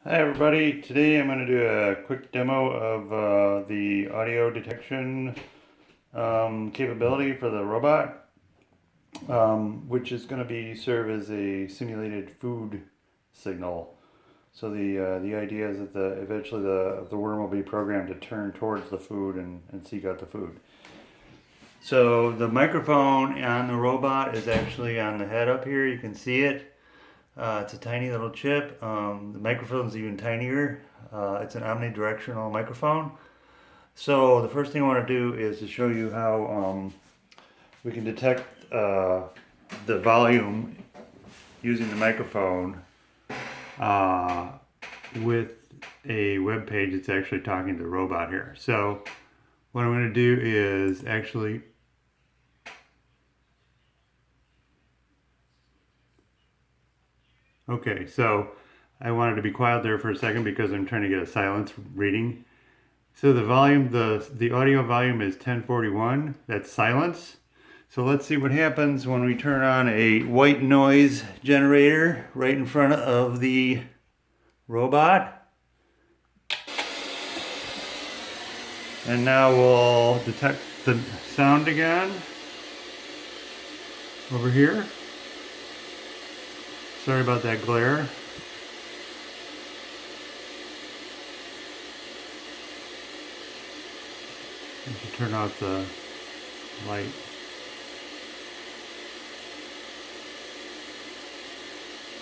Hi everybody, today I'm going to do a quick demo of the audio detection capability for the robot, which is going to serve as a simulated food signal. So the idea is that eventually the worm will be programmed to turn towards the food and seek out the food. So the microphone on the robot is actually on the head up here, you can see it. It's a tiny little chip. The microphone's even tinier. It's an omnidirectional microphone. So the first thing I want to do is to show you how we can detect the volume using the microphone with a web page that's actually talking to the robot here. So what I'm going to do is actually okay, so I wanted to be quiet there for a second because I'm trying to get a silence reading. So the volume, the audio volume is 1041, that's silence. So let's see what happens when we turn on a white noise generator right in front of the robot. And now we'll detect the sound again over here. Sorry about that glare. I should turn off the light.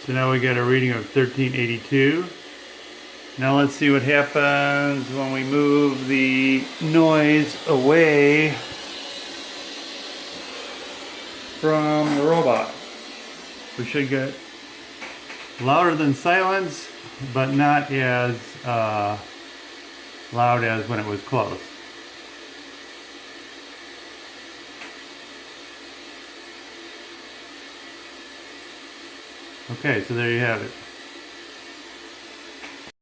So now we get a reading of 1382. Now let's see what happens when we move the noise away from the robot. We should get louder than silence, but not as loud as when it was close. Okay, so there you have it.